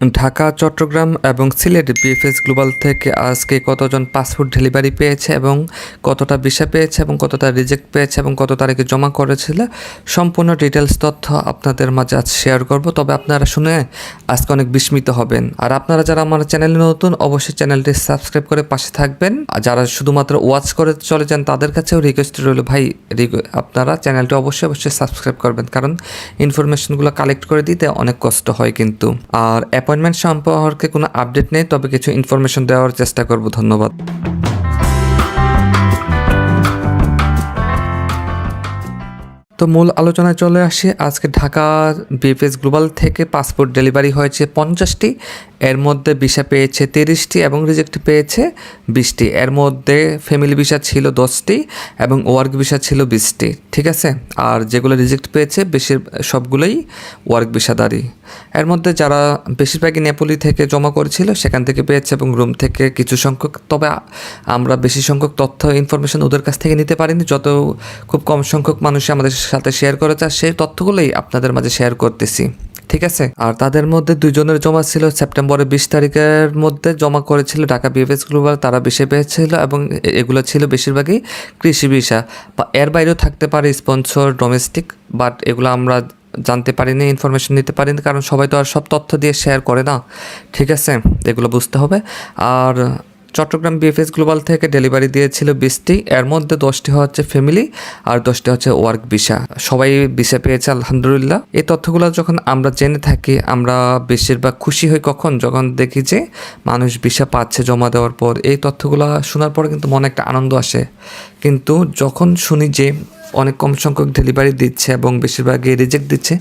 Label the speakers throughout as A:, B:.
A: ঢাকা, চট্টগ্রাম এবং Sylhet BFS global থেকে আজকে কতজন পাসপোর্ট ডেলিভারি পেয়েছে এবং কতটা ভিসা পেয়েছে এবং কতটা রিজেক্ট পেয়েছে এবং কত তারিখে জমা করেছিল সম্পূর্ণ ডিটেলস তথ্য আপনাদের মাঝে আজ শেয়ার করব। তবে আপনারা শুনে আজকে অনেক বিস্মিত হবেন। আর আপনারা যারা আমার চ্যানেলে নতুন অবশ্যই চ্যানেলটি সাবস্ক্রাইব করে পাশে থাকবেন। আর যারা শুধুমাত্র ওয়াচ করে চলে যান তাদের কাছেও রিকোয়েস্ট রইল ভাই আপনারা চ্যানেলটি অবশ্যই সাবস্ক্রাইব করবেন, কারণ ইনফরমেশনগুলো কালেক্ট করে দিতে অনেক কষ্ট হয় কিন্তু। আর অ্যাপয়েন্টমেন্ট সম্পর্কে কোনো আপডেট নেই, তবে কিছু ইনফরমেশন দেওয়ার চেষ্টা করব। ধন্যবাদ। তো মূল আলোচনায় চলে আসি। আজকে ঢাকার বিএফএস গ্লোবাল থেকে পাসপোর্ট ডেলিভারি হয়েছে 50টি, এর মধ্যে ভিসা পেয়েছে 30টি এবং রিজেক্ট পেয়েছে 20টি। এর মধ্যে ফ্যামিলি ভিসা ছিল 10টি এবং ওয়ার্ক ভিসা ছিল 20টি, ঠিক আছে। আর যেগুলো রিজেক্ট পেয়েছে সবগুলোই ওয়ার্ক ভিসাদারি। এর মধ্যে যারা বেশিরভাগই নেপোলি থেকে জমা করেছিল সেখান থেকে পেয়েছে এবং রুম থেকে কিছু সংখ্যক, তবে আমরা বেশি সংখ্যক তথ্য ইনফরমেশন ওদের কাছ থেকে নিতে পারিনি। যত খুব কম সংখ্যক মানুষ আমাদের সাথে শেয়ার করেছে সেই তথ্যগুলোই আপনাদের মাঝে শেয়ার করতেছি, ঠিক আছে। আর তাদের মধ্যে 2 জনের জমা ছিল সেপ্টেম্বরের 20 তারিখের মধ্যে জমা করেছিল ঢাকা বিএফএস গ্লোবাল, তারা ভিসা পেয়েছিল এবং এগুলো ছিল বেশিরভাগই কৃষি ভিসা, বা এর বাইরেও থাকতে পারে স্পন্সর, ডোমেস্টিক, বাট এগুলো আমরা জানতে পারিনি, ইনফরমেশন নিতে পারিনি, কারণ সবাই তো আর সব তথ্য দিয়ে শেয়ার করে না, ঠিক আছে। এগুলো বুঝতে হবে। আর চট্টগ্রাম বিএফএস গ্লোবাল থেকে ডেলিভারি দিয়েছিল 20টি, এর মধ্যে 10টি হচ্ছে ফ্যামিলি আর 10টি হচ্ছে ওয়ার্ক ভিসা। সবাই ভিসা পেয়েছে আলহামদুলিল্লাহ। এই তথ্যগুলো যখন আমরা জেনে থাকি আমরা বেশিরভাগ খুশি হই কখন, যখন দেখি যে মানুষ ভিসা পাচ্ছে জমা দেওয়ার পর। এই তথ্যগুলো শোনার পর কিন্তু মনে একটা আনন্দ আসে, কিন্তু যখন শুনি যে অনেক কম সংখ্যক ডেলিভারি দিচ্ছে এবং বেশিরভাগই রিজেক্ট দিচ্ছে,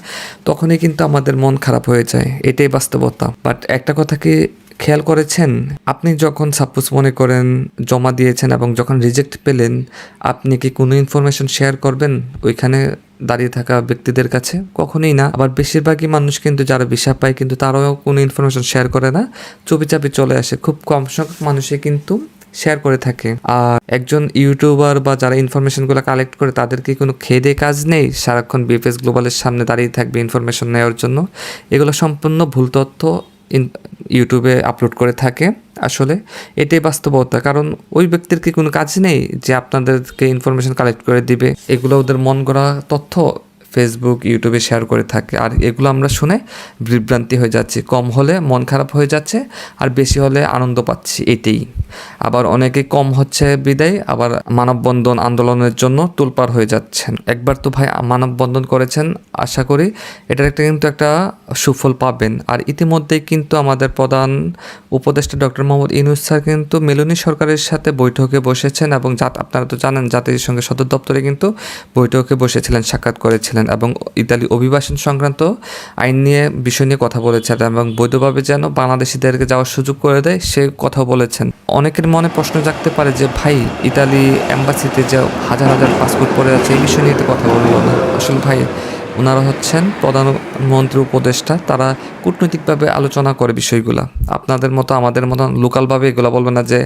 A: তখনই কিন্তু আমাদের মন খারাপ হয়ে যায়। এটাই বাস্তবতা। বাট একটা কথা কি খেয়াল করেছেন, আপনি যখন সাপোজ মনে করেন জমা দিয়েছেন এবং যখন রিজেক্ট পেলেন, আপনি কি কোনো ইনফরমেশন শেয়ার করবেন ওইখানে দাঁড়িয়ে থাকা ব্যক্তিদের কাছে? কখনোই না। আবার বেশিরভাগই মানুষ কিন্তু যারা ভিসা পায় কিন্তু তারাও কোনো ইনফরমেশন শেয়ার করে না, চুপিচাপি চলে আসে। খুব কম সংখ্যক মানুষই কিন্তু শেয়ার করে থাকে। আর একজন ইউটিউবার বা যারা ইনফরমেশনগুলো কালেক্ট করে তাদের কি কোনো খেদে কাজ নেই সারাক্ষণ বিএফএস গ্লোবালের সামনে দাঁড়িয়ে থাকবে ইনফরমেশন নেওয়ার জন্য? এগুলো সম্পূর্ণ ভুল তথ্য ইউটিউবে আপলোড করে থাকে। আসলে এটাই বাস্তবতা, কারণ ওই ব্যক্তির কি কোনো কাজ নেই যে আপনাদেরকে ইনফরমেশন কালেক্ট করে দিবে? এগুলো ওদের মন গড়া তথ্য ফেসবুক, ইউটিউবে শেয়ার করে থাকে। আর এগুলো আমরা শুনে বিভ্রান্তি হয়ে যাচ্ছি, কম হলে মন খারাপ হয়ে যাচ্ছে আর বেশি হলে আনন্দ পাচ্ছি, এটাই। আবার অনেকে কম হচ্ছে বিদায় আবার মানববন্ধন আন্দোলনের জন্য তোলপাড় হয়ে যাচ্ছেন। একবার তো ভাই মানববন্ধন করেছেন, আশা করি এটার কিন্তু একটা সুফল পাবেন। আর ইতিমধ্যেই কিন্তু আমাদের প্রধান উপদেষ্টা ডক্টর মোহাম্মদ ইউনূস স্যার কিন্তু মেলনী সরকারের সাথে বৈঠকে বসেছেন এবং আপনারা তো জানেন জাতিসংঘের সদর দপ্তরে কিন্তু বৈঠকে বসেছিলেন, সাক্ষাৎ করেছিলেন এবং ইতালি অভিবাসন সংক্রান্ত আইন নিয়ে বিষয় নিয়ে কথা বলেছেন এবং বৈধভাবে যেন বাংলাদেশিদেরকে যাওয়ার সুযোগ করে দেয় সে কথা বলেছেন। অনেকের মনে প্রশ্ন জাগতে পারে যে ভাই ইতালি এম্বাসিতে যে হাজার হাজার পাসপোর্ট পড়ে আছে এই বিষয় নিয়ে তো কথা বললো না। আসলে ভাই ওনারা হচ্ছেন প্রধানমন্ত্রী উপদেষ্টা, তারা কূটনৈতিকভাবে আলোচনা করে বিষয়গুলো। আপনাদের মতো আমাদের মতো লোকালভাবে এগুলো বলবে না যে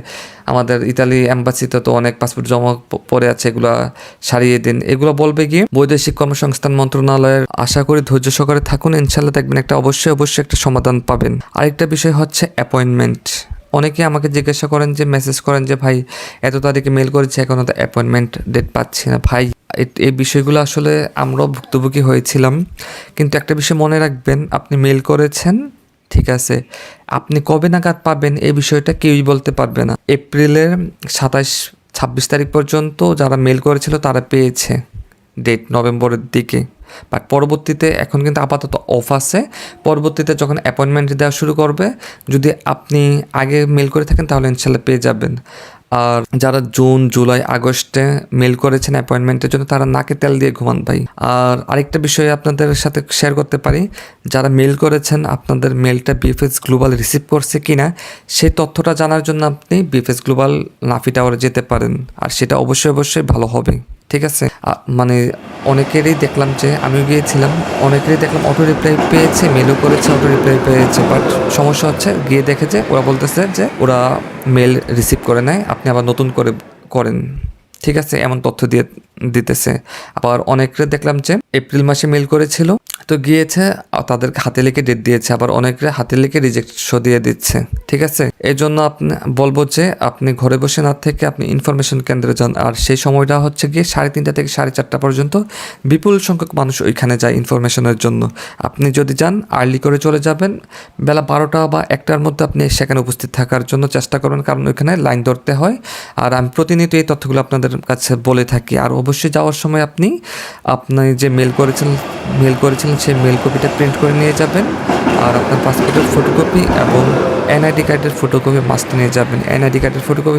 A: আমাদের ইতালি এম্বাসিতে তো অনেক পাসপোর্ট জমা পড়ে আছে, এগুলো সারিয়ে দিন। এগুলো বলবে গিয়ে বৈদেশিক কর্মসংস্থান মন্ত্রণালয়ের। আশা করি ধৈর্য সহকারে থাকুন, ইনশাল্লাহ দেখবেন একটা অবশ্যই একটা সমাধান পাবেন। আরেকটা বিষয় হচ্ছে অ্যাপয়েন্টমেন্ট। অনেকে আমাকে জিজ্ঞাসা করেন যে মেসেজ করেন যে ভাই এত তারিখে মেল করেছি এখনও তো অ্যাপয়েন্টমেন্ট ডেট পাচ্ছি না। ভাই এই বিষয়গুলো আসলে আমরাও ভুক্তভোগী হয়েছিলাম, কিন্তু একটা বিষয় মনে রাখবেন, আপনি মেল করেছেন ঠিক আছে, আপনি কবে নাগাদ পাবেন এই বিষয়টা কেউই বলতে পারবে না। এপ্রিলের 26 তারিখ পর্যন্ত যারা মেল করেছিল তারা পেয়েছে ডেট নভেম্বরের দিকে, বাট পরবর্তীতে এখন কিন্তু আপাতত অফ আছে। পরবর্তীতে যখন অ্যাপয়েন্টমেন্ট দেওয়া শুরু করবে, যদি আপনি আগে মেল করে থাকেন তাহলে ইনশাল্লাহ পেয়ে যাবেন। আর যারা জুন, জুলাই, আগস্টে মেল করেছেন অ্যাপয়েন্টমেন্টের জন্য তারা নাকে তেল দিয়ে ঘুমান ভাই। আর আরেকটা বিষয় আপনাদের সাথে শেয়ার করতে পারি, যারা মেল করেছেন আপনাদের মেলটা বিএফএস গ্লোবাল রিসিভ করছে কিনা সেই তথ্যটা জানার জন্য আপনি বিএফএস গ্লোবাল নাফি টাওয়ারে যেতে পারেন, আর সেটা অবশ্যই ভালো হবে, ঠিক আছে। মানে অনেকেরই দেখলাম যে আমিও গিয়েছিলাম, অনেকেরই দেখলাম অটো রিপ্লাই পেয়েছে, মেলও করেছে, অটো রিপ্লাই পেয়েছে, বাট সমস্যা হচ্ছে গিয়ে দেখে যে ওরা বলতেছে যে ওরা মেল রিসিভ করে নেয়, আপনি আবার নতুন করে করেন, ঠিক আছে, এমন তথ্য দিতেছে। আবার অনেকের দেখলাম যে এপ্রিল মাসে মেল করেছিল তো গিয়েছে তাদেরকে হাতে লিখে ডেট দিয়েছে, আবার অনেকে হাতে লিখে রিজেক্ট শো দিয়ে দিচ্ছে। ঠিক আছে, এই জন্য আপনি বলবো যে আপনি ঘরে বসে না থেকে আপনি ইনফরমেশন কেন্দ্রে যান। আর সেই সময়টা হচ্ছে গিয়ে 3:30 থেকে 4:30 পর্যন্ত বিপুল সংখ্যক মানুষ ওইখানে যায় ইনফরমেশনের জন্য। আপনি যদি যান আর্লি করে চলে যাবেন, বেলা 12টা বা 1টার মধ্যে আপনি সেখানে উপস্থিত থাকার জন্য চেষ্টা করবেন, কারণ ওইখানে লাইন ধরতে হয়। আর আমি প্রতিনিয়ত এই তথ্যগুলো আপনাদের কাছে বলে থাকি। আর অবশ্যই যাওয়ার সময় আপনি যে মেল করেছিলেন সেই মেল কপিটা প্রিন্ট করে নিয়ে যাবেন। আর আপনার পাসপোর্টের ফটোকপি এবং এনআইডি কার্ডের ফটোকপি মাস্ট নিয়ে যাবেন। এনআইডি কার্ডের ফটোকপি